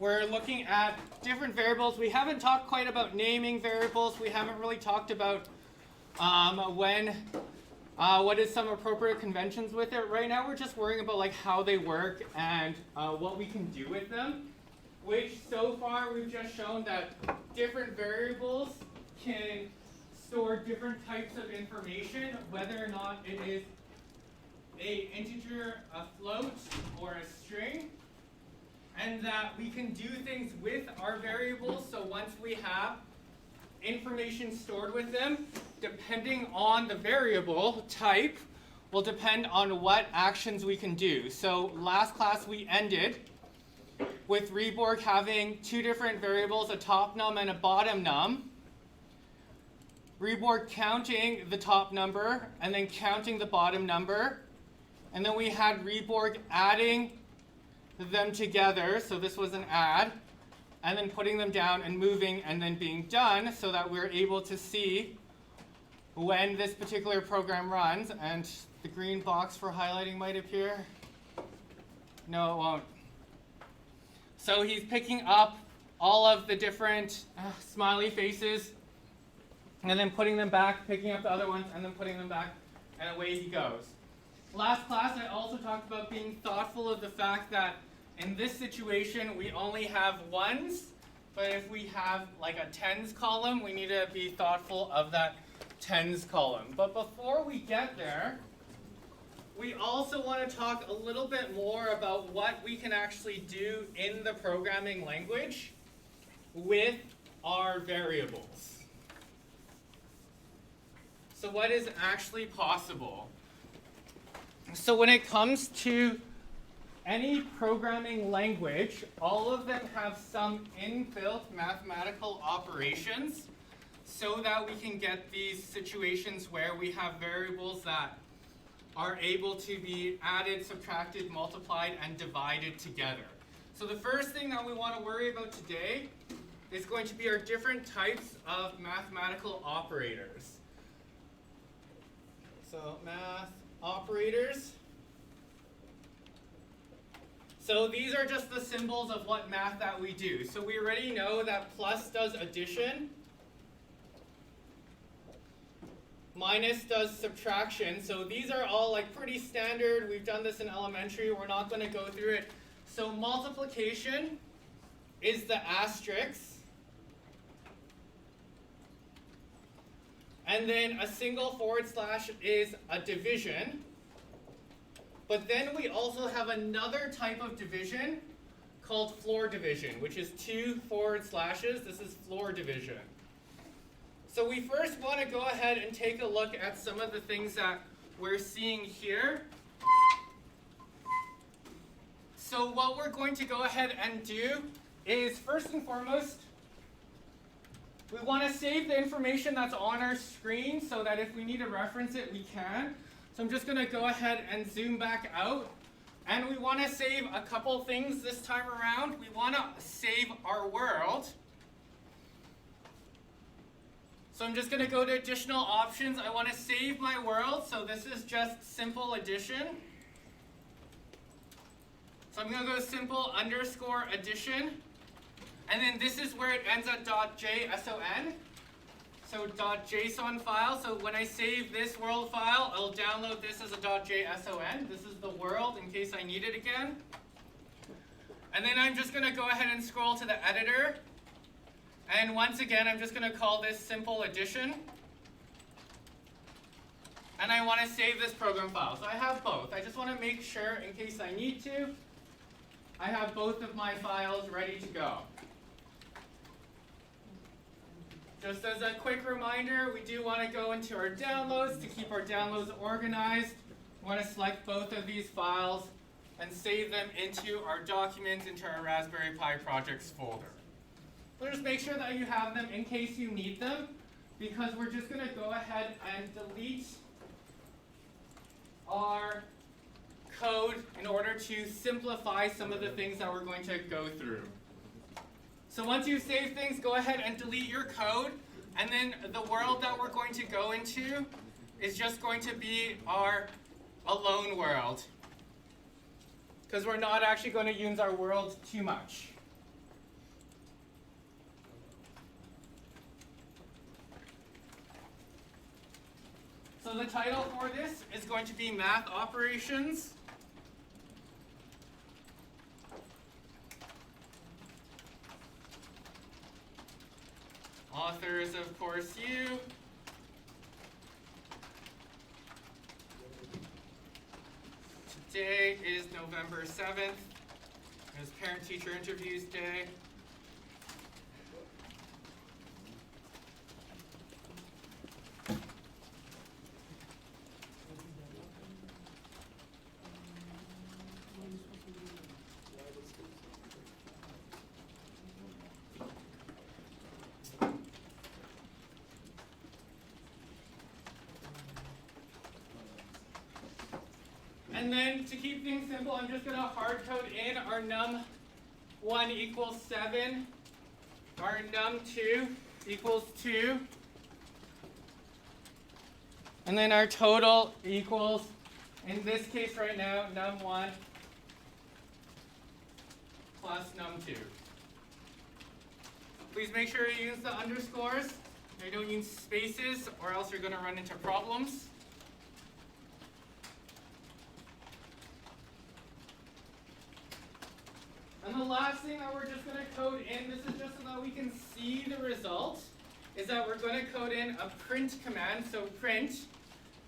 we're looking at different variables. We haven't talked quite about naming variables. We haven't really talked about what is some appropriate conventions with it. Right now we're just worrying about like how they work and what we can do with them, which so far we've just shown that different variables can store different types of information, whether or not it is an integer, a float, or a string, and that we can do things with our variables. So once we have information stored with them, depending on the variable type, will depend on what actions we can do. So last class we ended with Reborg having two different variables, a top num and a bottom num. Reborg counting the top number and then counting the bottom number. And then we had Reborg adding them together, so this was an add, and then putting them down and moving and then being done so that we're able to see when this particular program runs. And the green box for highlighting might appear. No, it won't. So he's picking up all of the different smiley faces and then putting them back, picking up the other ones and then putting them back, and away he goes. Last class I also talked about being thoughtful of the fact that in this situation we only have ones, but if we have like a tens column, we need to be thoughtful of that tens column. But before we get there, we also want to talk a little bit more about what we can actually do in the programming language with our variables. So what is actually possible? So when it comes to any programming language, all of them have some inbuilt mathematical operations so that we can get these situations where we have variables that are able to be added, subtracted, multiplied, and divided together. So the first thing that we want to worry about today is going to be our different types of mathematical operators. So math operators. So these are just the symbols of what math that we do. So we already know that plus does addition, minus does subtraction. So these are all like pretty standard. We've done this in elementary. We're not going to go through it. So multiplication is the asterisk. And then a single forward slash is a division. But then we also have another type of division called floor division, which is two forward slashes. This is floor division. So we first want to go ahead and take a look at some of the things that we're seeing here. So what we're going to go ahead and do is, first and foremost, we want to save the information that's on our screen so that if we need to reference it, we can. So I'm just going to go ahead and zoom back out. And we want to save a couple things this time around. We want to save our world. So I'm just going to go to additional options. I want to save my world. So this is just simple addition. So I'm going to go simple underscore addition. And then this is where it ends at .json. So .json file. So when I save this world file, I'll download this as a .json. This is the world in case I need it again. And then I'm just going to go ahead and scroll to the editor. And once again, I'm just going to call this simple addition. And I want to save this program file. So I have both. I just want to make sure in case I need to, I have both of my files ready to go. Just as a quick reminder, we do want to go into our downloads to keep our downloads organized. We want to select both of these files and save them into our documents, into our Raspberry Pi projects folder. So just make sure that you have them in case you need them, because we're just going to go ahead and delete our code in order to simplify some of the things that we're going to go through. So once you save things, go ahead and delete your code, and then the world that we're going to go into is just going to be our alone world, because we're not actually going to use our world too much. So the title for this is going to be Math Operations. Authors, of course, you. Today is November 7th. It's Parent-Teacher Interviews Day. And then to keep things simple, I'm just going to hard code in our num1 equals 7, our num2 equals 2, and then our total equals, in this case right now, num1 plus num2. Please make sure you use the underscores. You don't use spaces, or else you're going to run into problems. And the last thing that we're just going to code in, this is just so that we can see the result, is that we're going to code in a print command, so print,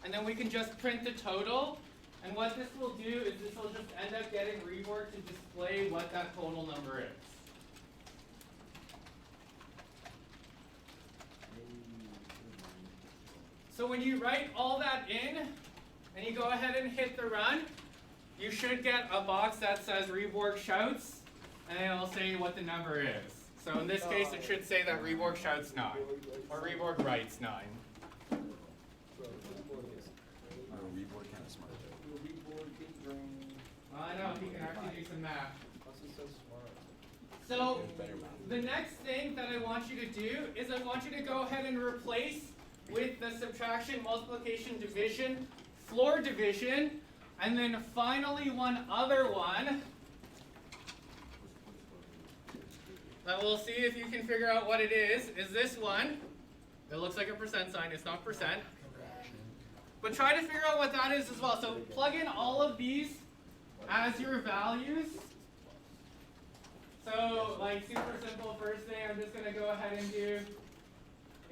and then we can just print the total. And what this will do is this will just end up getting reworked to display what that total number is. So when you write all that in, and you go ahead and hit the run, you should get a box that says Reborg shouts, and it'll say what the number is. So in this case, it should say that Reborg shouts 9, or Reborg writes 9. Reborg kind of smart. I know, he can actually do some math. So the next thing that I want you to do is I want you to go ahead and replace with the subtraction, multiplication, division, floor division, and then finally one other one that we'll see if you can figure out what it is this one. It looks like a percent sign, it's not percent. But try to figure out what that is as well. So plug in all of these as your values. So like super simple, first thing I'm just going to go ahead and do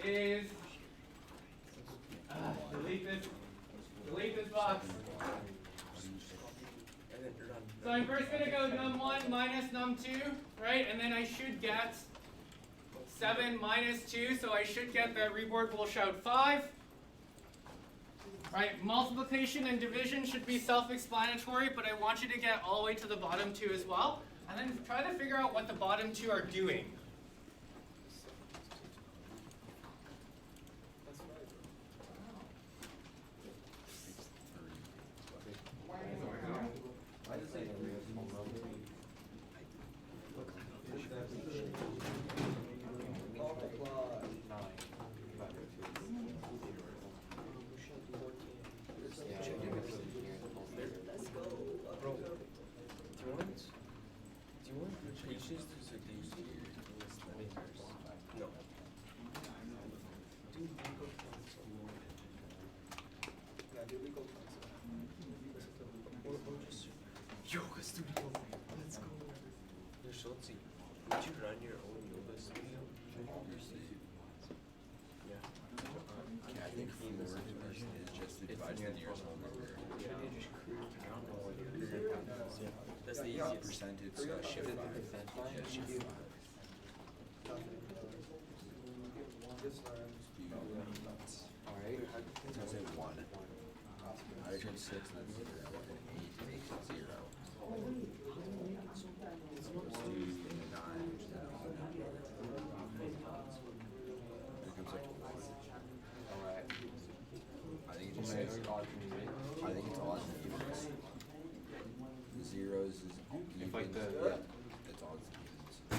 is delete this box. So I'm first going to go num1 minus num2, right? And then I should get 7 minus 2, so I should get that Reborg will shout 5. Right, multiplication and division should be self-explanatory, but I want you to get all the way to the bottom two as well. And then try to figure out what the bottom two are doing. Yoga studio. Let's go. Schultzy, would you run your own yoga studio? Yeah. I think floor division is just the divided years on number. That's the Not easiest. percentage, shift 5. Yeah, shift 5. Alright. So I say 1. I turn 6 and that's 0. And 8 makes it 0. So let's do 9. It comes up to 1. Alright. I think it just says, I think it's odds and evens. Zeros is evens. like the- Yeah, it's odds and evens.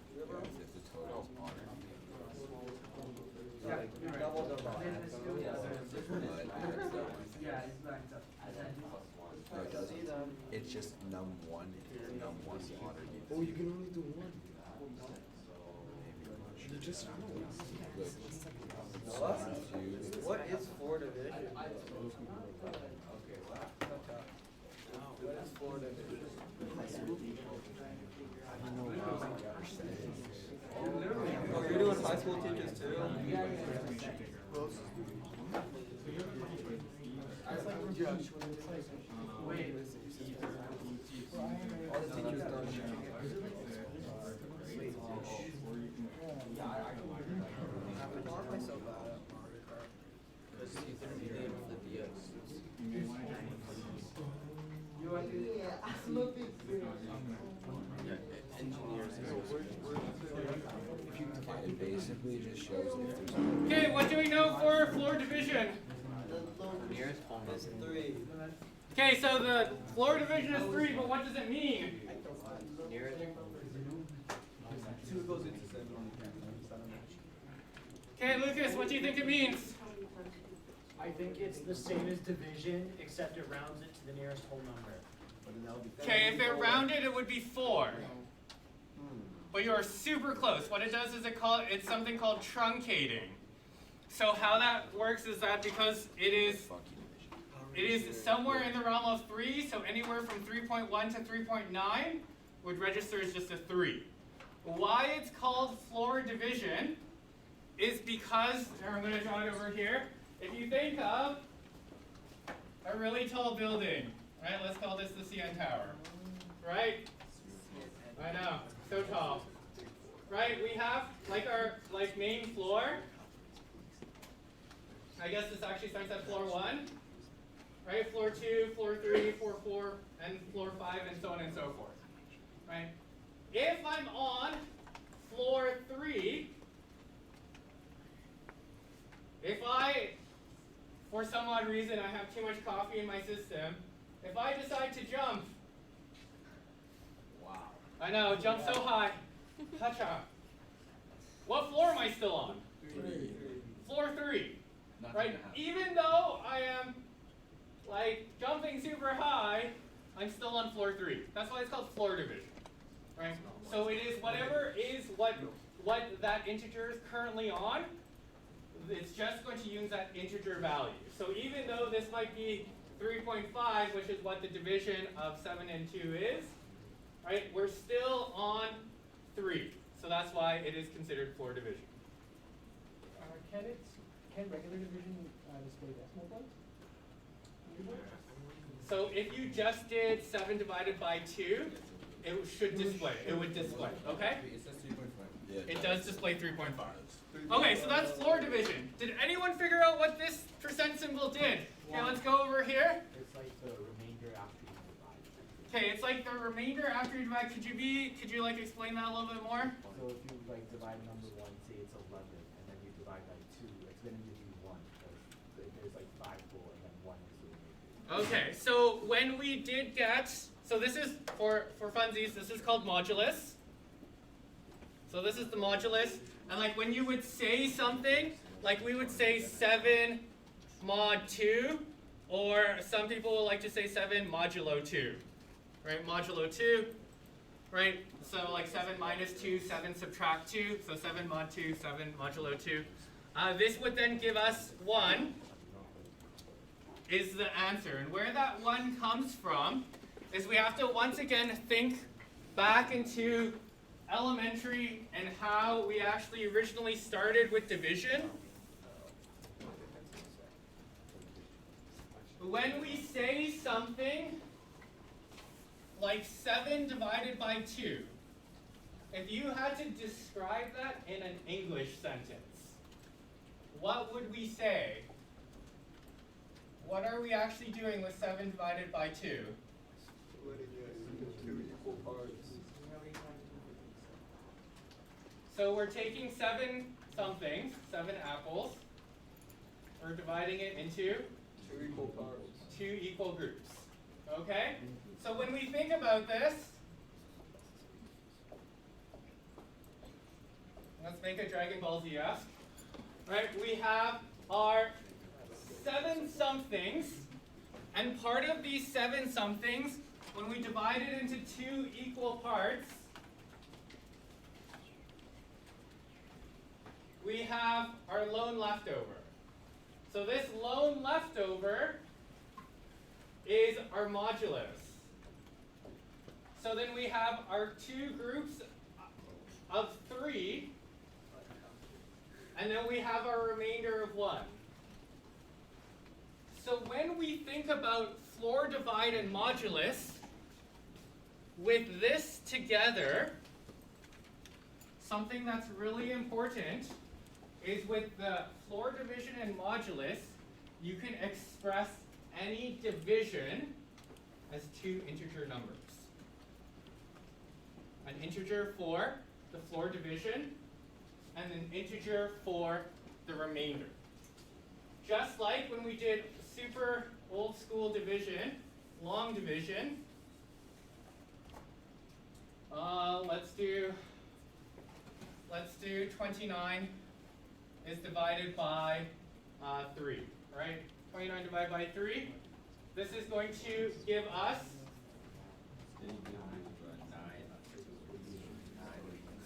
Yeah, if the total's odd or even. No, it doesn't. It's just num1. Num1's odd or even. Oh, you can only do one. What is floor division? What is floor division? Oh, you're doing high school teachers too? All the teachers don't. Why am I so bad at Mario Kart? Because he's gonna be able to DS. Yeah, engineers. It basically just shows if there's Okay, what do we know for floor division? Nearest home is 3. Okay, so the floor division is 3, but what does it mean? Nearest. 2 goes into 7. Okay, Lucas, what do you think it means? I think it's the same as division, except it rounds it to the nearest whole number. Okay, if it rounded, it would be 4. But you're super close. What it does is it's something called truncating. So how that works is that because it is somewhere in the realm of 3, so anywhere from 3.1 to 3.9 would register as just a 3. Why it's called floor division is because, here, I'm going to draw it over here. If you think of a really tall building, right? Let's call this the CN Tower, right? I know, so tall. Right, we have our main floor. I guess this actually starts at floor 1. Right, floor 2, floor 3, floor 4, and floor 5, and so on and so forth. Right? If I'm on floor 3, if I, for some odd reason, I have too much coffee in my system, if I decide to jump, wow. I know, jump so high, hacha. What floor am I still on? 3. Floor 3. Right? Even though I am jumping super high, I'm still on floor 3. That's why it's called floor division. Right? So it is whatever is what that integer is currently on, it's just going to use that integer value. So even though this might be 3.5, which is what the division of 7 and 2 is, right? We're still on 3. So that's why it is considered floor division. Can regular division display decimal points? So if you just did 7 divided by 2, it should display. It would display. Okay? It says 3.5. Yeah, It does display 3.5. Okay, so that's floor division. Did anyone figure out what this percent symbol did? Okay, let's go over here. It's like the remainder after you divide. Okay, it's like the remainder after you divide. Could you explain that a little bit more? So if you divide number 1, say it's 11, and then you divide by 2, it's going to give you 1, because there's 5 full, and then 1 is the remainder. Okay, so when we did get, so this is, for funsies, this is called modulus. So this is the modulus, and when you would say something, we would say 7 mod 2, or some people will like to say 7 modulo 2, right? Modulo 2, right? So 7 minus 2, 7 subtract 2, so 7 mod 2, 7 modulo 2. This would then give us 1 is the answer. And where that 1 comes from is we have to once again think back into elementary and how we actually originally started with division. When we say something like 7 divided by 2, if you had to describe that in an English sentence, what would we say? What are we actually doing with 7 divided by 2? Splitting it into 2 equal parts. So we're taking 7 somethings, 7 apples, we're dividing it into 2 equal parts. 2 equal groups. Okay? So when we think about this, let's make a Dragon Ball Z-esque. Right? We have our 7 somethings, and part of these 7 somethings, when we divide it into 2 equal parts, we have our lone leftover. So this lone leftover is our modulus. So then we have our two groups of 3, and then we have our remainder of 1. So when we think about floor divide and modulus, with this together, something that's really important is with the floor division and modulus, you can express any division as 2 integer numbers. An integer for the floor division and an integer for the remainder. Just like when we did super old school division, long division, let's do 29 is divided by 3, right? 29 divided by 3. This is going to give us,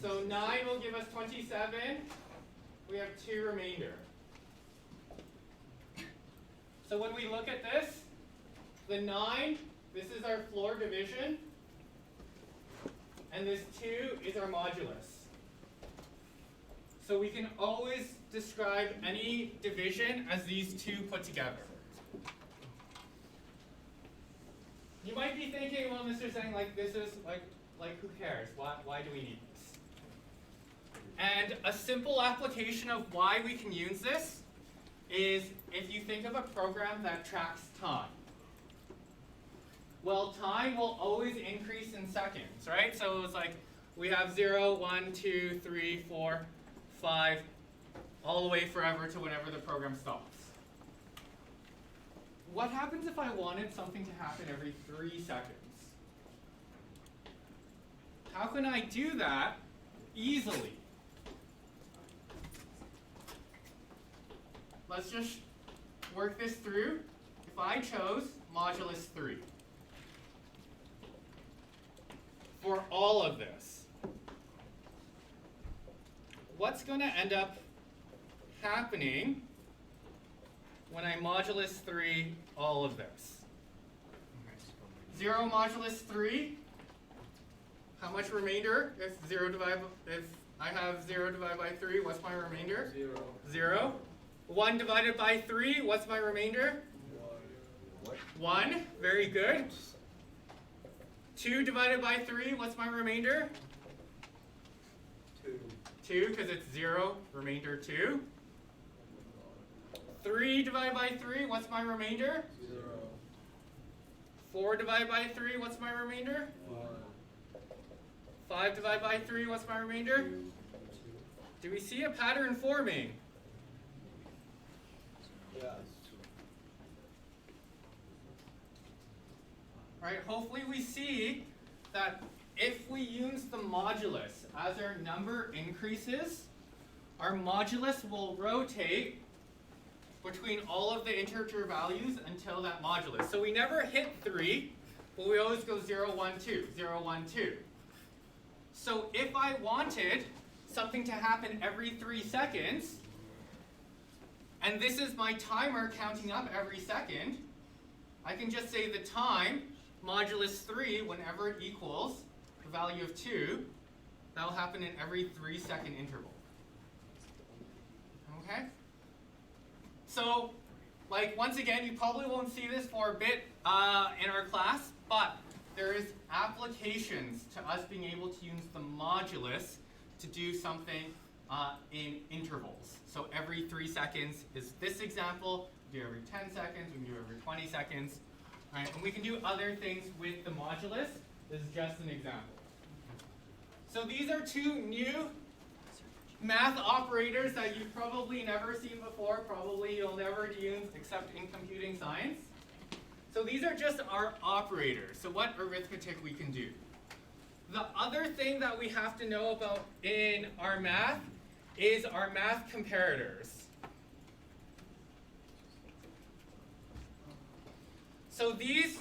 so 9 will give us 27. We have 2 remainder. So when we look at this, the 9, this is our floor division, and this 2 is our modulus. So we can always describe any division as these 2 put together. You might be thinking, well, Mr. Zhang, like this is like who cares? Why do we need this? And a simple application of why we can use this is if you think of a program that tracks time. Well, time will always increase in seconds, right? So it's like we have 0, 1, 2, 3, 4, 5, all the way forever to whenever the program stops. What happens if I wanted something to happen every 3 seconds? How can I do that easily? Let's just work this through. If I chose modulus 3 for all of this, what's going to end up happening when I modulus 3 all of this? 0 modulus 3, how much remainder? If I have 0 divided by 3, what's my remainder? 0. 1 divided by 3, what's my remainder? 1. Very good. 2 divided by 3, what's my remainder? 2, because it's 0, remainder 2. 3 divided by 3, what's my remainder? 0. 4 divided by 3, what's my remainder? 5 divided by 3, what's my remainder? Do we see a pattern forming? Yes. Right, hopefully we see that if we use the modulus as our number increases, our modulus will rotate between all of the integer values until that modulus. So we never hit 3, but we always go 0, 1, 2, 0, 1, 2. So if I wanted something to happen every 3 seconds, and this is my timer counting up every second, I can just say the time modulus 3 whenever it equals the value of 2. That will happen in every 3-second interval. Okay? So, like, once again, you probably won't see this for a bit in our class, but there is applications to us being able to use the modulus to do something in intervals. So every 3 seconds is this example. We do every 10 seconds. We can do every 20 seconds. All right, and we can do other things with the modulus. This is just an example. So these are 2 new math operators that you've probably never seen before. Probably you'll never use except in computing science. So these are just our operators. So what arithmetic we can do. The other thing that we have to know about in our math is our math comparators. So these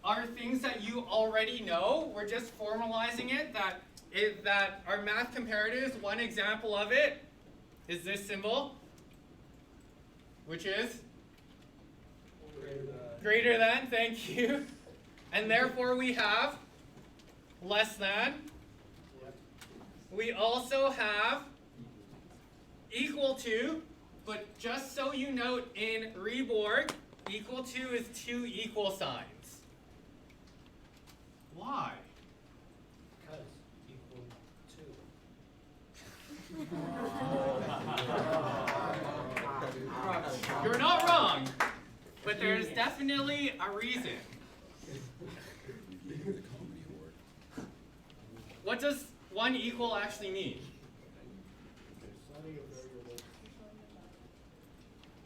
are things that you already know. We're just formalizing it that our math comparators, one example of it is this symbol, which is greater than, thank you. And therefore we have less than. We also have equal to, but just so you note in Reborg, equal to is two equal signs. Why? Because equal to. You're not wrong, but there's definitely a reason. The comedy award. What does one equal actually mean?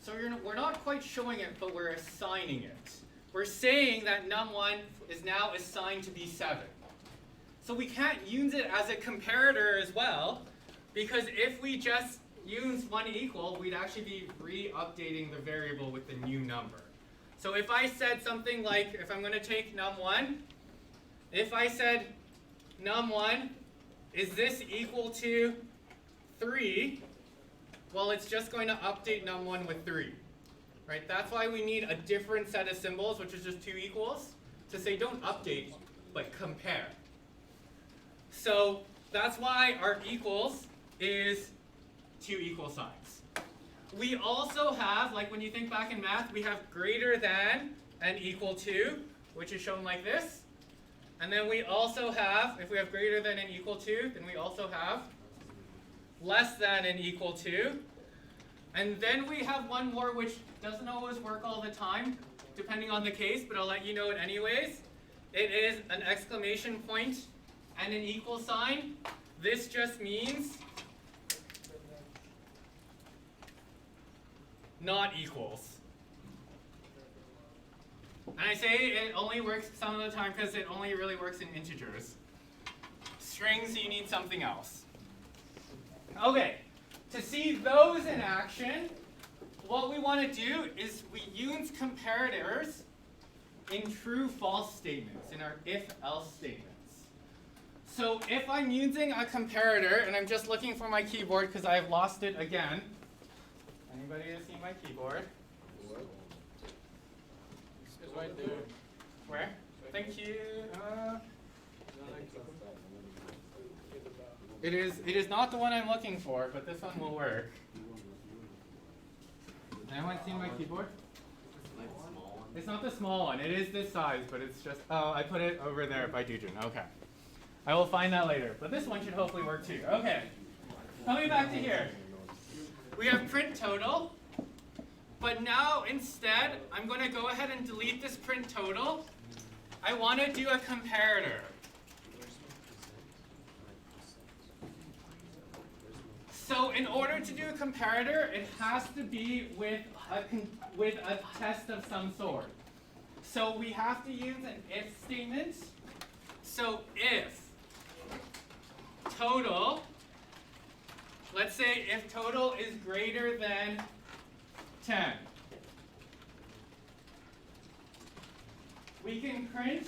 So we're not quite showing it, but we're assigning it. We're saying that num1 is now assigned to be 7. So we can't use it as a comparator as well, because if we just use one equal, we'd actually be re-updating the variable with the new number. So if I said something like, if I'm going to take num1, if I said num1, is this equal to 3? Well, it's just going to update num1 with 3. Right? That's why we need a different set of symbols, which is just two equals, to say don't update, but compare. So that's why our equals is two equal signs. We also have, like when you think back in math, we have greater than and equal to, which is shown like this. And then we also have, if we have greater than and equal to, then we also have less than and equal to. And then we have one more which doesn't always work all the time, depending on the case, but I'll let you know it anyways. It is an exclamation point and an equal sign. This just means not equals. And I say it only works some of the time because it only really works in integers. Strings, you need something else. Okay, to see those in action, what we want to do is we use comparators in true-false statements, in our if-else statements. So if I'm using a comparator, and I'm just looking for my keyboard because I've lost it again. Anybody has seen my keyboard? It's right there. Where? Thank you. It is not the one I'm looking for, but this one will work. Anyone seen my keyboard? It's not the small one. It is this size, but it's just, oh, I put it over there by Dujin. Okay. I will find that later. But this one should hopefully work too. Okay. Coming back to here. We have print total. But now instead, I'm going to go ahead and delete this print total. I want to do a comparator. So in order to do a comparator, it has to be with a test of some sort. So we have to use an if statement. So if total, let's say if total is greater than 10, we can print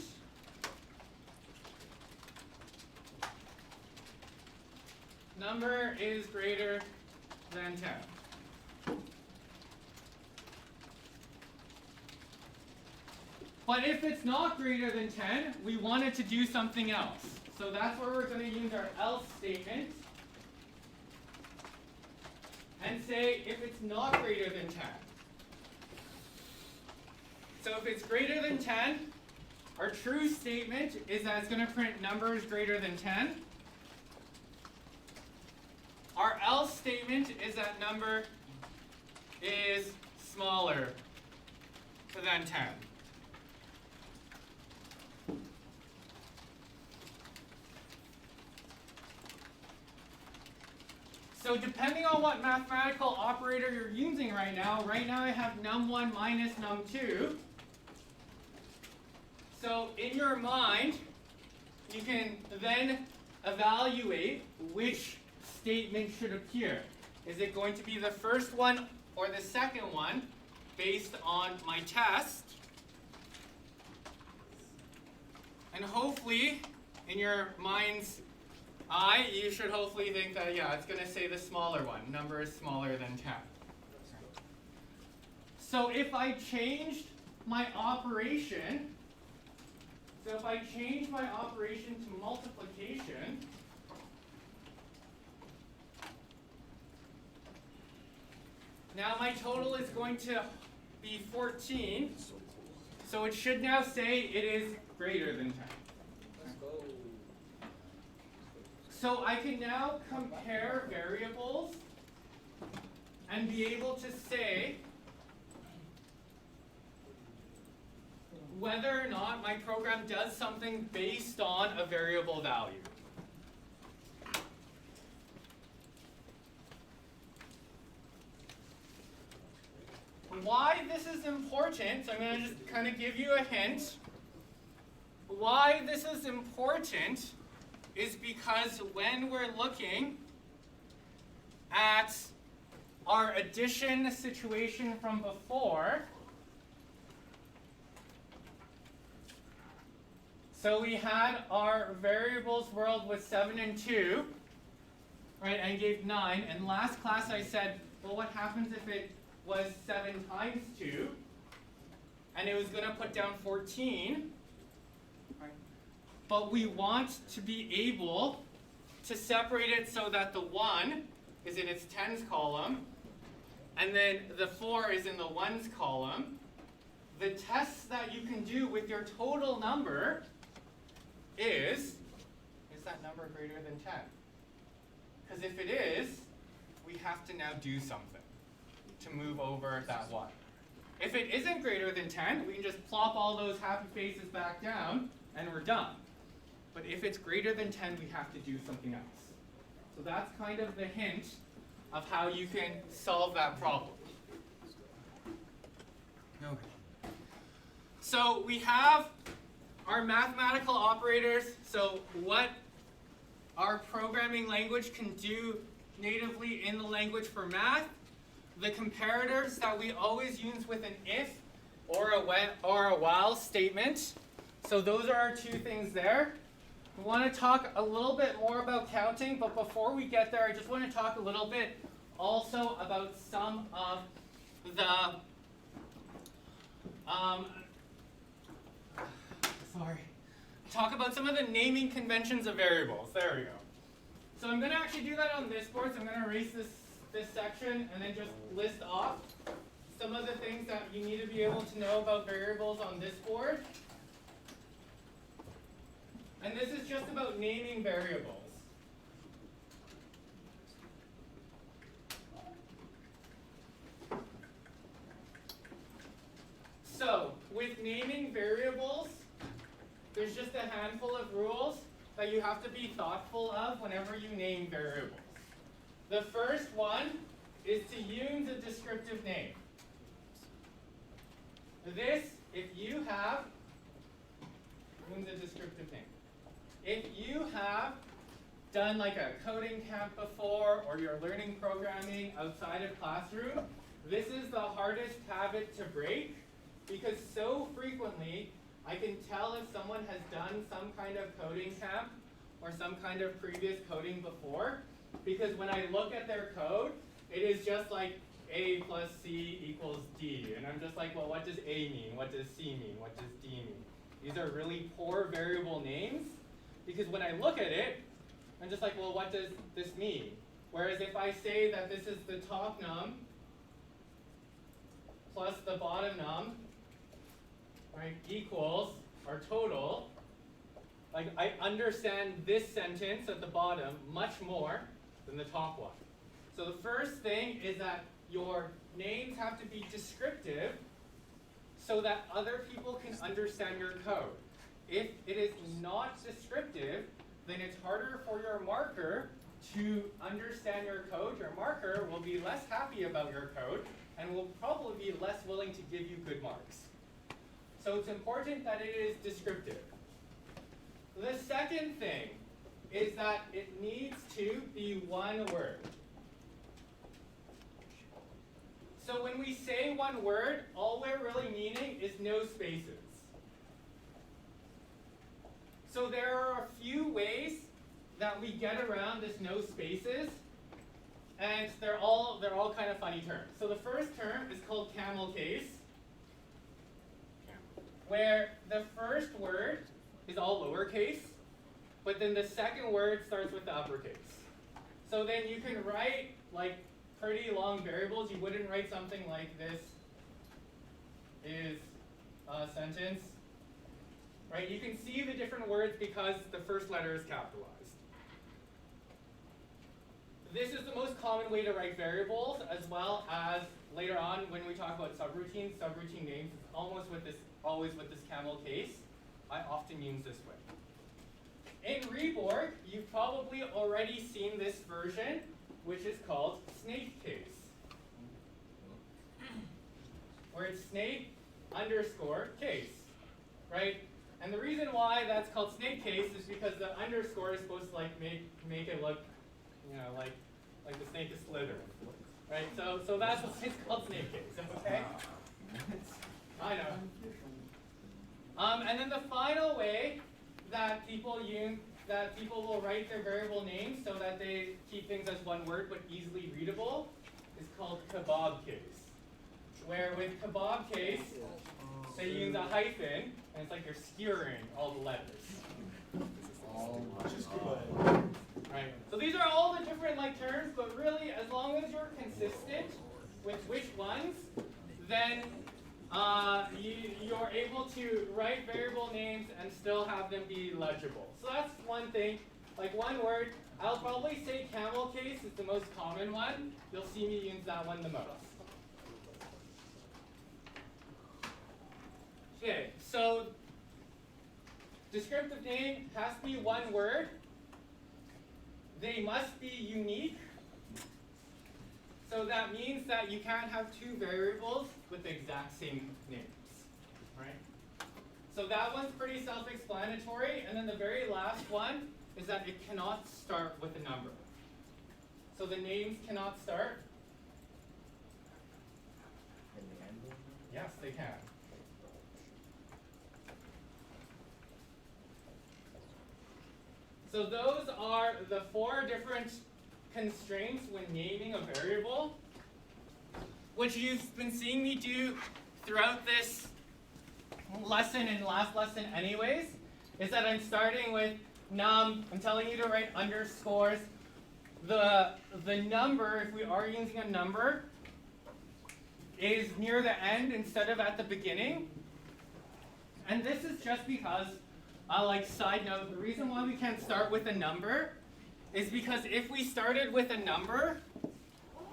number is greater than 10. But if it's not greater than 10, we want it to do something else. So that's where we're going to use our else statement and say if it's not greater than 10. So if it's greater than 10, our true statement is that it's going to print numbers greater than 10. Our else statement is that number is smaller than 10. So depending on what mathematical operator you're using right now I have num1 minus num2. So in your mind, you can then evaluate which statement should appear. Is it going to be the first one or the second one based on my test? And hopefully, in your mind's you should hopefully think that, yeah, it's going to say the smaller one. Number is smaller than 10. So if I changed my operation, to multiplication, now my total is going to be 14. So it should now say it is greater than 10. Let's go. So I can now compare variables and be able to say whether or not my program does something based on a variable value. Why this is important, so I'm going to just kind of give you a hint. Why this is important is because when we're looking at our addition situation from before, so we had our variables world with 7 and 2, right, and gave 9, and last class I said, well, what happens if it was 7 times 2, and it was going to put down 14, right? But we want to be able to separate it so that the 1 is in its tens column, and then the 4 is in the ones column. The tests that you can do with your total number is that number greater than 10? Because if it is, we have to now do something to move over that 1. If it isn't greater than 10, we can just plop all those happy faces back down and we're done. But if it's greater than 10, we have to do something else. So that's kind of the hint of how you can solve that problem. Okay. So we have our mathematical operators, so what our programming language can do natively in the language for math. The comparators that we always use with an if or a while statement. So those are our two things there. We want to talk a little bit more about counting, but before we get there, I just want to talk a little bit also about some of the talk about some of the naming conventions of variables. There we go. So I'm going to actually do that on this board, so I'm going to erase this section and then just list off some of the things that you need to be able to know about variables on this board. And this is just about naming variables. So, with naming variables, there's just a handful of rules that you have to be thoughtful of whenever you name variables. The first one is to use a descriptive name. This, if you have, use a descriptive name. If you have done like a coding camp before or you're learning programming outside of classroom, this is the hardest habit to break because so frequently I can tell if someone has done some kind of coding camp or some kind of previous coding before, because when I look at their code, it is just like A plus C equals D. And I'm just like, well, what does A mean? What does C mean? What does D mean? These are really poor variable names, because when I look at it, I'm just like, well, what does this mean? Whereas if I say that this is the top num plus the bottom num, right, equals our total, like I understand this sentence at the bottom much more than the top one. So the first thing is that your names have to be descriptive so that other people can understand your code. If it is not descriptive, then it's harder for your marker to understand your code. Your marker will be less happy about your code and will probably be less willing to give you good marks. So it's important that it is descriptive. The second thing is that it needs to be one word. So when we say one word, all we're really meaning is no spaces. So there are a few ways that we get around this no spaces, and they're all kind of funny terms. So the first term is called camel case, where the first word is all lowercase, but then the second word starts with the uppercase. So then you can write like pretty long variables. You wouldn't write something like this is a sentence, right? You can see the different words because the first letter is capitalized. This is the most common way to write variables, as well as later on when we talk about subroutines, subroutine names, it's always with this camel case. I often use this way. In Reborg, you've probably already seen this version, which is called snake case, where it's snake underscore case, right? And the reason why that's called snake case is because the underscore is supposed to like make it look, you know, like the snake is slithering, right? So that's why it's called snake case, okay? I know. And then the final way that people will write their variable names so that they keep things as one word but easily readable is called kebab case. Where with kebab case, they use a hyphen, and it's like you're skewering all the letters. Right. So these are all the different like terms, but really, as long as you're consistent with which ones, then you're able to write variable names and still have them be legible. So that's one thing. Like one word, I'll probably say camel case is the most common one. You'll see me use that one the most. Okay, so descriptive name has to be one word. They must be unique. So that means that you can't have two variables with the exact same names, right? So that one's pretty self-explanatory. And then the very last one is that it cannot start with a number. So the names cannot start. Yes, they can. So those are the 4 different constraints when naming a variable, which you've been seeing me do throughout this lesson and last lesson anyways, is that I'm starting with num, I'm telling you to write underscores. The number, if we are using a number, is near the end instead of at the beginning. And this is just because, like side note, the reason why we can't start with a number is because if we started with a number,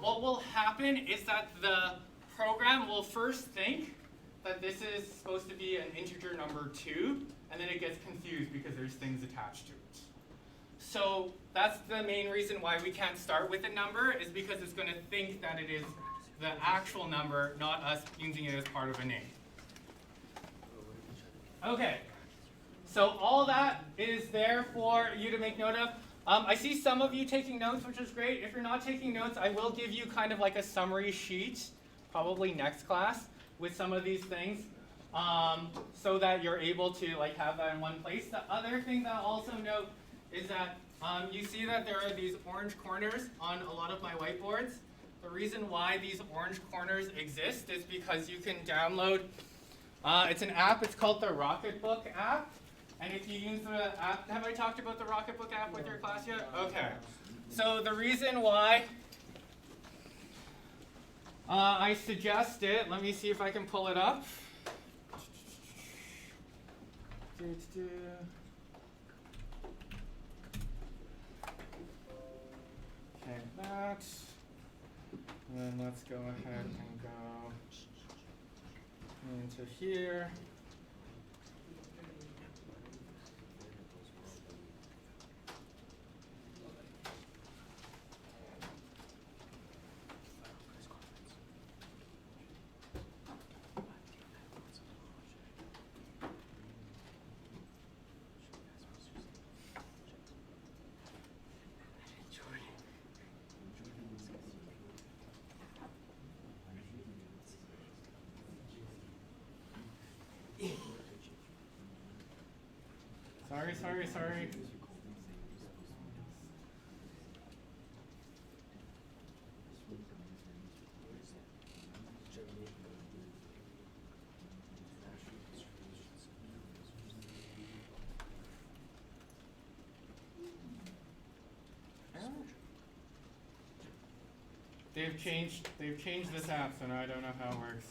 what will happen is that the program will first think that this is supposed to be an integer number 2, and then it gets confused because there's things attached to it. So that's the main reason why we can't start with a number, is because it's going to think that it is the actual number, not us using it as part of a name. Okay. So all that is there for you to make note of. I see some of you taking notes, which is great. If you're not taking notes, I will give you kind of like a summary sheet, probably next class, with some of these things, so that you're able to like have that in one place. The other thing that I'll also note is that you see that there are these orange corners on a lot of my whiteboards. The reason why these orange corners exist is because you can download, it's an app, it's called the Rocketbook app. And if you use the app, have I talked about the Rocketbook app with your class yet? Okay. So the reason why I suggest it, let me see if I can pull it up. Okay, that. And then let's go ahead and go into here. Sorry. they've changed this app, so now I don't know how it works.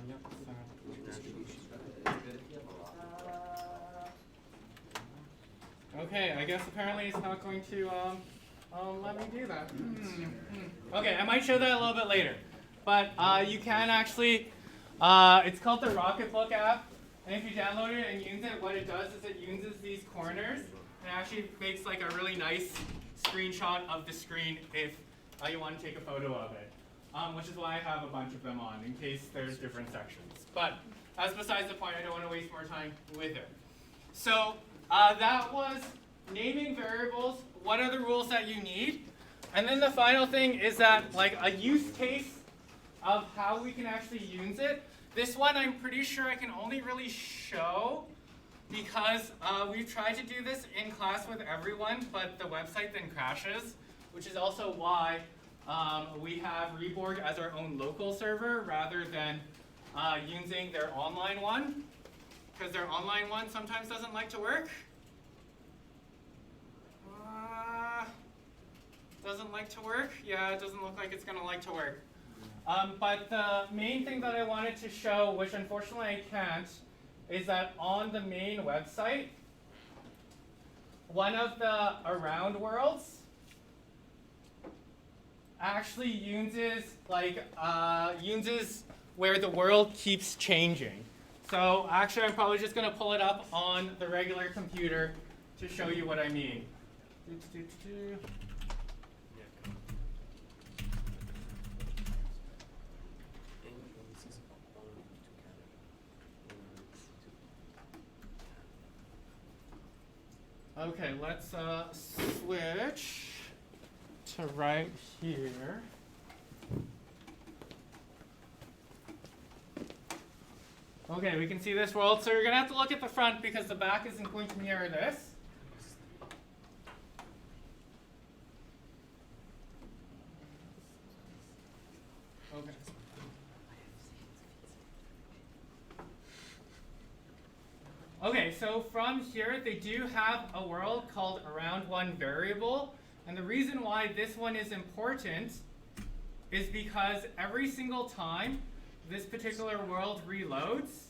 Yep. Okay, I guess apparently it's not going to let me do that. Okay, I might show that a little bit later. But you can actually, it's called the Rocketbook app. And if you download it and use it, what it does is it uses these corners and actually makes like a really nice screenshot of the screen if you want to take a photo of it. Which is why I have a bunch of them on in case there's different sections. But that's besides the point. I don't want to waste more time with it. So that was naming variables. What are the rules that you need? And then the final thing is that like a use case of how we can actually use it. This one I'm pretty sure I can only really show because we've tried to do this in class with everyone, but the website then crashes, which is also why we have Reborg as our own local server rather than using their online one, because their online one sometimes doesn't like to work. Doesn't like to work? Yeah, it doesn't look like it's going to like to work. But the main thing that I wanted to show, which unfortunately I can't, is that on the main website, one of the around worlds actually uses where the world keeps changing. So actually I'm probably just going to pull it up on the regular computer to show you what I mean. Okay, let's switch to right here. Okay, we can see this world. So you're going to have to look at the front because the back isn't going to mirror this. Okay. Okay, so from here, they do have a world called around one variable. And the reason why this one is important is because every single time this particular world reloads,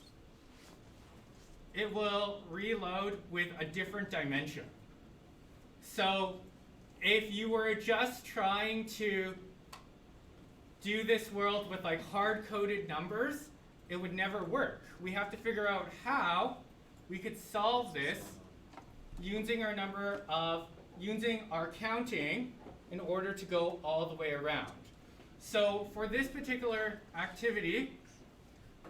it will reload with a different dimension. So if you were just trying to do this world with like hard-coded numbers, it would never work. We have to figure out how we could solve this using our counting in order to go all the way around. So for this particular activity,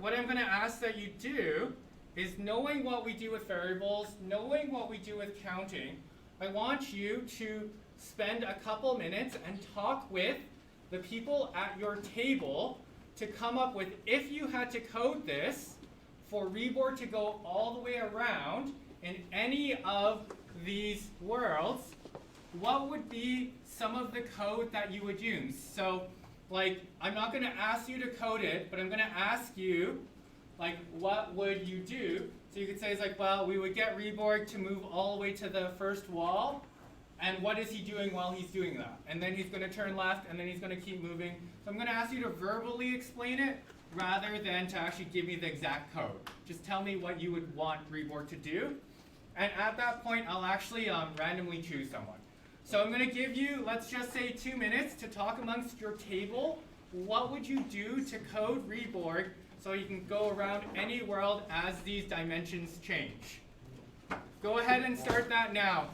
what I'm going to ask that you do is, knowing what we do with variables, knowing what we do with counting, I want you to spend a couple minutes and talk with the people at your table to come up with, if you had to code this for Reborg to go all the way around in any of these worlds, what would be some of the code that you would use? So, like, I'm not going to ask you to code it, but I'm going to ask you, like, what would you do? So you could say, it's like, well, we would get Reborg to move all the way to the first wall, and what is he doing while he's doing that? And then he's going to turn left, and then he's going to keep moving. So I'm going to ask you to verbally explain it, rather than to actually give me the exact code. Just tell me what you would want Reborg to do. And at that point, I'll actually randomly choose someone. So I'm going to give you, let's just say, 2 minutes to talk amongst your table. What would you do to code Reborg so you can go around any world as these dimensions change? Go ahead and start that now.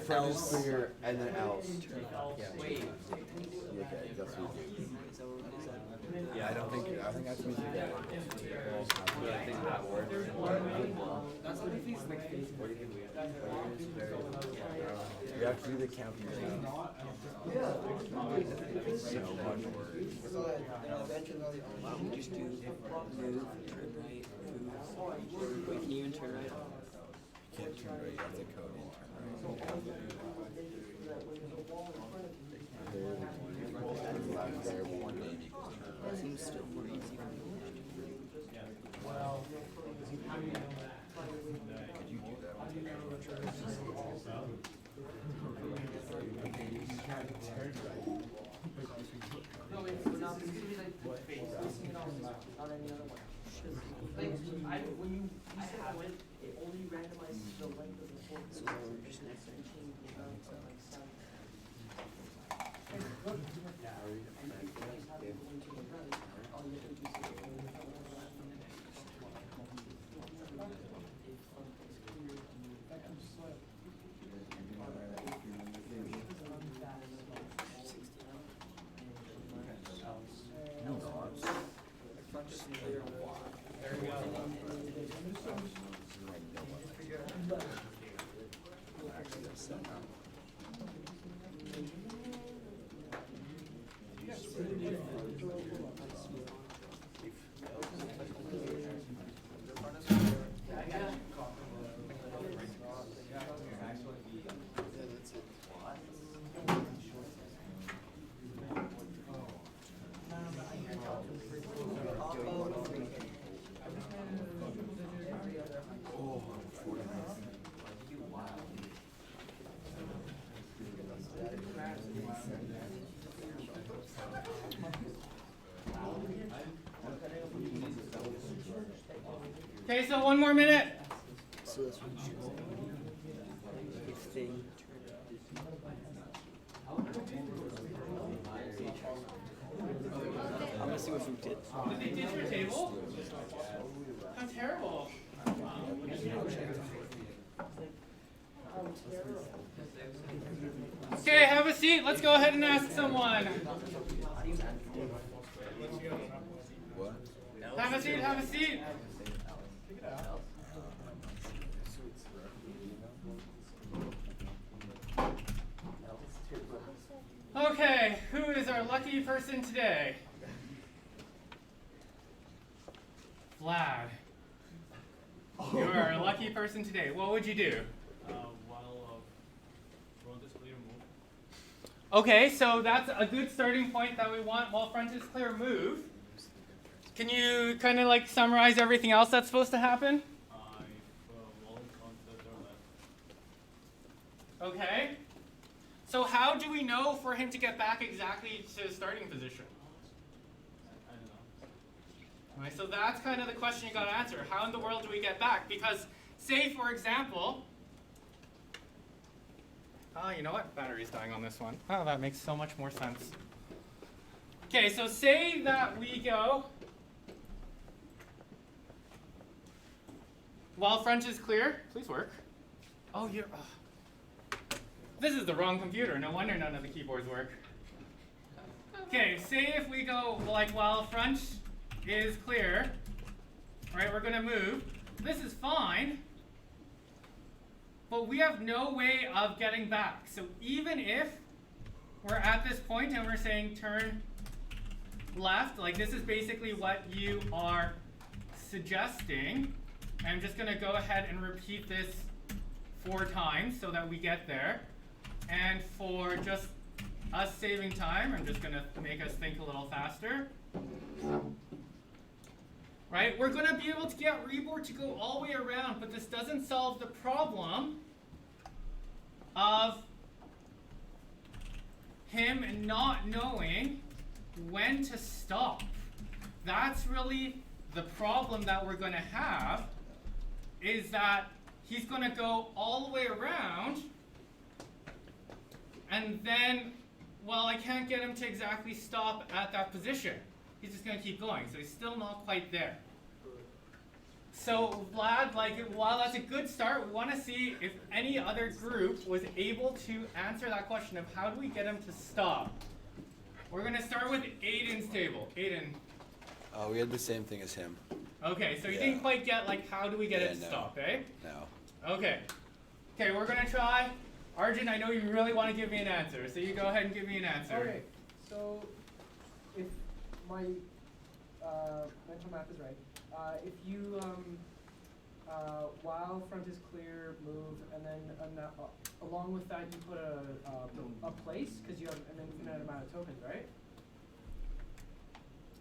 Front is clear and then else. Wait. Okay, that's what you do. Yeah, I think that's what you do. Yeah, I think that works. That's what if he's like facing the You have to do the counting yourself. So much work. Why don't we just do move, turn right, move. Wait, can you even turn right? can't turn right, you have to code in turn right. Variable one name equals turn right. Seems still more easy for me. Well, how do you know that? Could you do that one? No, it's not, it's gonna be like facing it off, not any other one. Like, when you said when, it only randomizes the length of the form. So we're just next to change the amount to like 7. And if you always have it going to the right, all you have to do is say, oh, if I want to left them. If something's clear, that can slip. No carbs. There we go. Actually, that's set now. Oh, I'm 49. Okay, so one more minute. So this one should if they I'm gonna see what Fruit did. Did they ditch your table? How terrible. Okay, have a seat. Let's go ahead and ask someone. What? Have a seat, have a seat. Okay, who is our lucky person today? Vlad. You're our lucky person today. What would you do? While front is clear, move. Okay, so that's a good starting point that we want while front is clear move. Can you kind of like summarize everything else that's supposed to happen? If wall in front, turn left. Okay. So how do we know for him to get back exactly to his starting position? I don't know. Right, so that's kind of the question you got to answer. How in the world do we get back? Because say, for example, you know what? Battery's dying on this one. Oh, that makes so much more sense. Okay, so say that we go while front is clear. Please work. Oh, you're. This is the wrong computer. No wonder none of the keyboards work. Okay, say if we go like while front is clear, right? We're gonna move. This is fine, but we have no way of getting back. So even if we're at this point and we're saying turn left, like this is basically what you are suggesting. I'm just gonna go ahead and repeat this 4 times so that we get there. And for just us saving time, I'm just gonna make us think a little faster. Right, we're gonna be able to get Rebor to go all the way around, but this doesn't solve the problem of him not knowing when to stop. That's really the problem that we're gonna have, is that he's gonna go all the way around, and then, well, I can't get him to exactly stop at that position. He's just gonna keep going, so he's still not quite there. So Vlad, like, while that's a good start, we wanna see if any other group was able to answer that question of how do we get him to stop. We're gonna start with Aiden's table. Aiden. Oh, we had the same thing as him. Okay, so you Yeah. didn't quite get like how do we get it to no. stop, eh? No. Okay. Okay, we're gonna try. Arjun, I know you really want to give me an answer, so you go ahead and give me an answer. Okay, so if my mental math is right, if you while front is clear, move, and then along with that, you put a place because you have an infinite amount of tokens, right?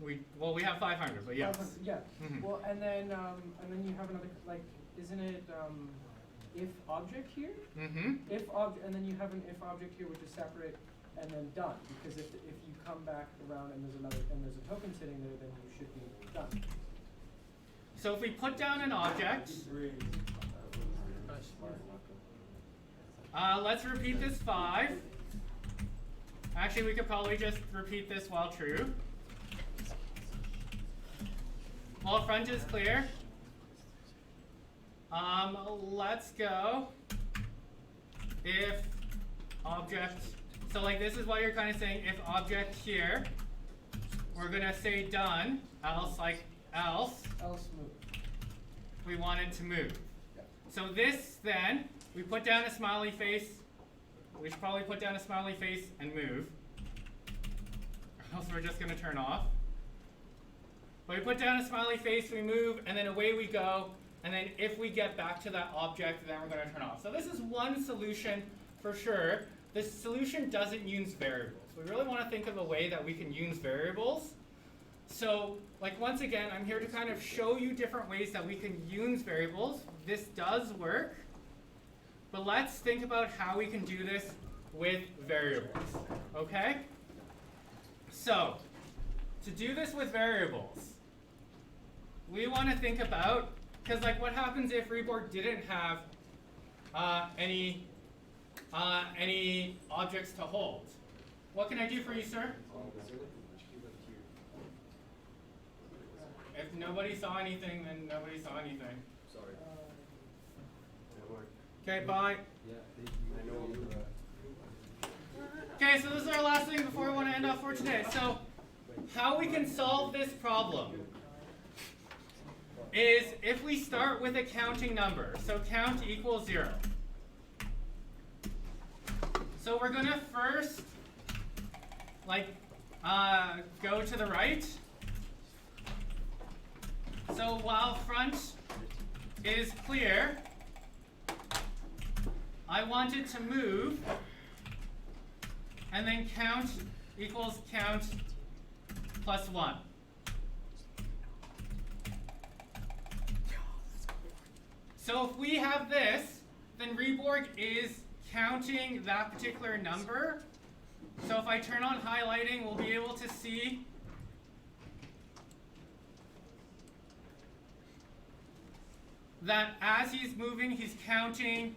We have 500, but yes. 500, yeah. Mhm. Well, and then you have another like, isn't it if object here? Mm-hmm. If object, and then you have an if object here, which is separate, and then done. Because if you come back around and there's a token sitting there, then you should be done. So if we put down an object, let's repeat this 5. Actually, we could probably just repeat this while true. While front is clear. Let's go. If object, so like this is what you're kind of saying, if object here, we're gonna say done, else Else move. we want it to move. Yeah. So this then, we put down a smiley face. We should probably put down a smiley face and move. Or else we're just gonna turn off. But we put down a smiley face, we move, and then away we go. And then if we get back to that object, then we're gonna turn off. So this is one solution for sure. This solution doesn't use variables. We really wanna think of a way that we can use variables. So, like once again, I'm here to kind of show you different ways that we can use variables. This does work, but let's think about how we can do this with variables, okay? So, to do this with variables, we want to think about, because like what happens if Reborg didn't have any objects to hold? What can I do for you, sir? If nobody saw anything, then nobody saw anything. Sorry. Okay, bye. Yeah, I know you. Okay, so this is our last thing before we want to end off for today. So, how we can solve this problem is if we start with a counting number. So count equals 0. So we're gonna first go to the right. So while front is clear, I want it to move, and then count equals count plus 1. So if we have this, then Reborg is counting that particular number. So if I turn on highlighting, we'll be able to see that as he's moving, he's counting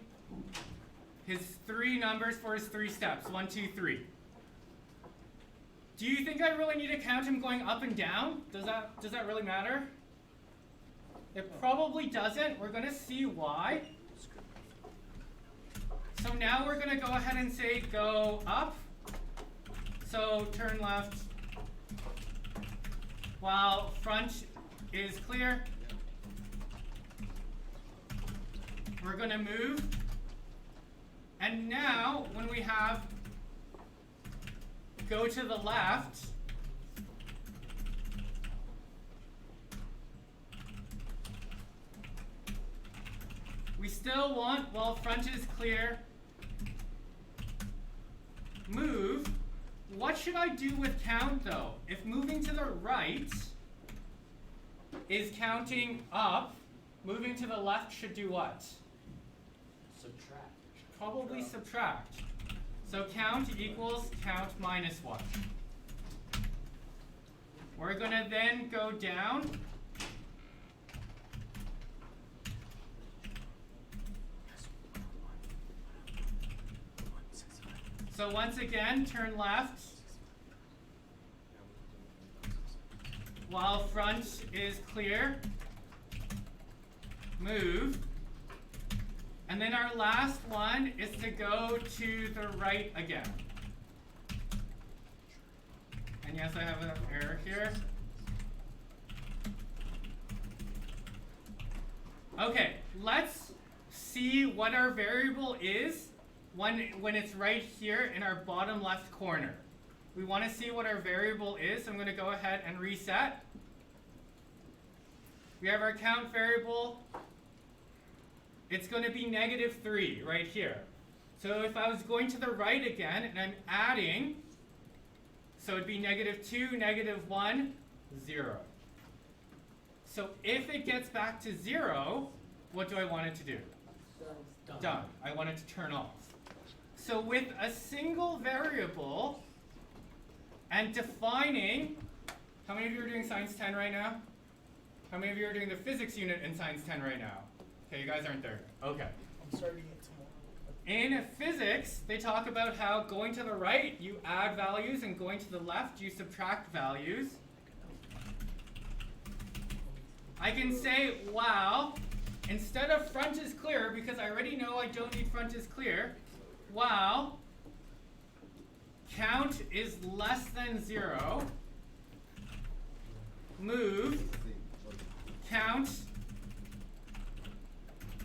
his 3 numbers for his 3 steps. 1, 2, 3. Do you think I really need to count him going up and down? Does that really matter? It probably doesn't. We're going to see why. So now we're going to go ahead and say go up. So turn left while front is clear. We're going to move. And now when we have go to the left, we still want, while front is clear, move. What should I do with count though? If moving to the right is counting up, moving to the left should do what? Subtract. Probably subtract. So count equals count minus 1. We're going to then go down. So once again, turn left while front is clear. Move. And then our last one is to go to the right again. And yes, I have an error here. Okay, let's see what our variable is when it's right here in our bottom left corner. We want to see what our variable is, so I'm going to go ahead and reset. We have our count variable it's going to be -3 right here. So if I was going to the right again and I'm adding, so it'd be -2, -1, 0. So if it gets back to 0, what do I want it to do? Done. I want it to turn off. So with a single variable and defining, how many of you are doing Science 10 right now? How many of you are doing the physics unit in Science 10 right now? Okay, you guys aren't there. Okay. I'm starting it tomorrow. In physics, they talk about how going to the right, you add values, and going to the left, you subtract values. I can say, wow, instead of front is clear, because I already know I don't need front is clear, wow, count is less than 0, move, count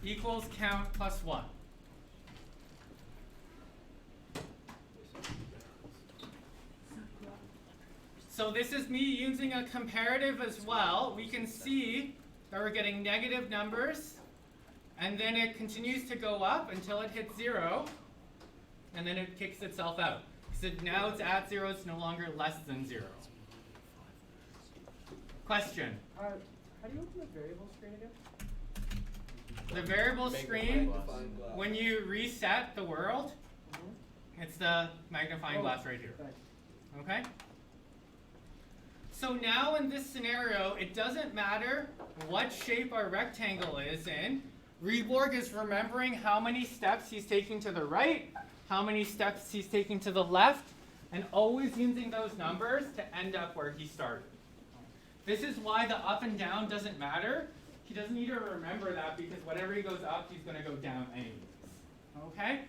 equals count plus 1. So this is me using a comparative as well. We can see that we're getting negative numbers, and then it continues to go up until it hits 0, and then it kicks itself out. So now it's at 0, it's no longer less than 0. Question? How do you open the variable screen again? The variable screen, when you reset the world, it's the magnifying glass right here. Thanks. Okay? So now in this scenario, it doesn't matter what shape our rectangle is in. Reborg is remembering how many steps he's taking to the right, how many steps he's taking to the left, and always using those numbers to end up where he started. This is why the up and down doesn't matter. He doesn't need to remember that because whenever he goes up, he's going to go down anyways. Okay?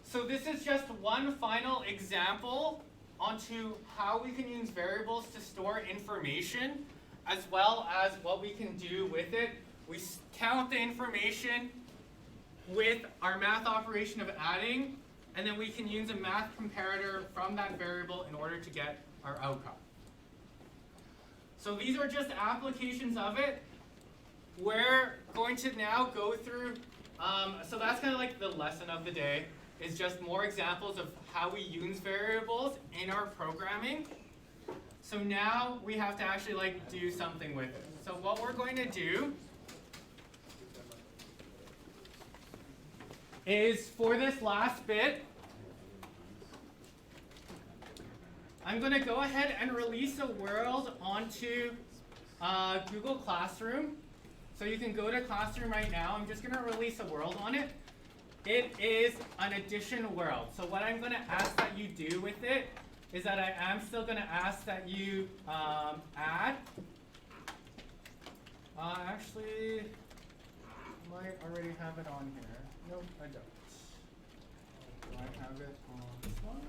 So this is just one final example onto how we can use variables to store information, as well as what we can do with it. We count the information with our math operation of adding, and then we can use a math comparator from that variable in order to get our outcome. So these are just applications of it. We're going to now go through, so that's kind of like the lesson of the day, is just more examples of how we use variables in our programming. So now we have to actually do something with it. So what we're going to do is for this last bit, I'm going to go ahead and release a world onto Google Classroom. So you can go to Classroom right now. I'm just going to release a world on it. It is an addition world. So what I'm going to ask that you do with it is that I am still going to ask that you add. Actually, I might already have it on here. Nope, I don't. Do I have it on this one?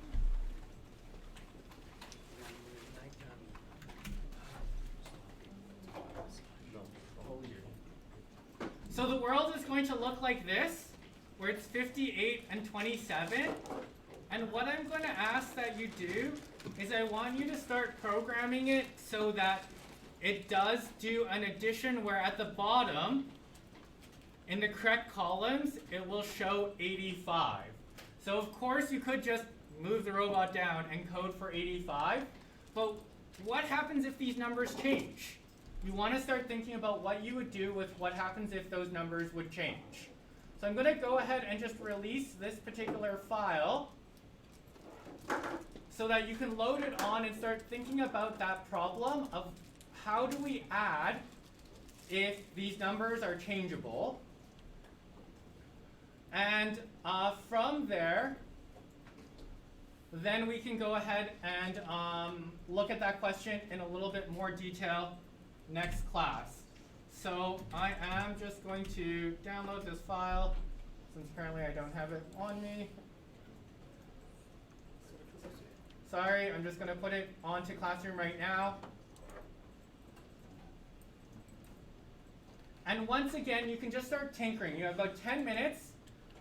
So the world is going to look like this, where it's 58 and 27. And what I'm going to ask that you do is I want you to start programming it so that it does do an addition where at the bottom, in the correct columns, it will show 85. So of course you could just move the robot down and code for 85. But what happens if these numbers change? You want to start thinking about what you would do with what happens if those numbers would change. So I'm going to go ahead and just release this particular file so that you can load it on and start thinking about that problem of how do we add if these numbers are changeable. And from there, then we can go ahead and look at that question in a little bit more detail next class. So I am just going to download this file since currently I don't have it on me. Sorry, I'm just going to put it onto Classroom right now. And once again, you can just start tinkering. You have about 10 minutes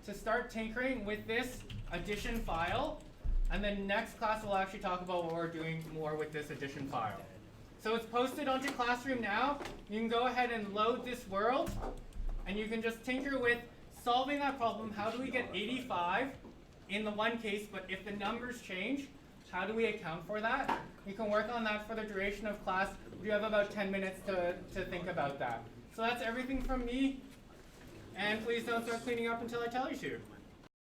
to start tinkering with this addition file. And then next class we'll actually talk about what we're doing more with this addition file. So it's posted onto Classroom now. You can go ahead and load this world. And you can just tinker with solving that problem. How do we get 85 in the one case, but if the numbers change, how do we account for that? You can work on that for the duration of class. You have about 10 minutes to think about that. So that's everything from me. And please don't start cleaning up until I tell you to.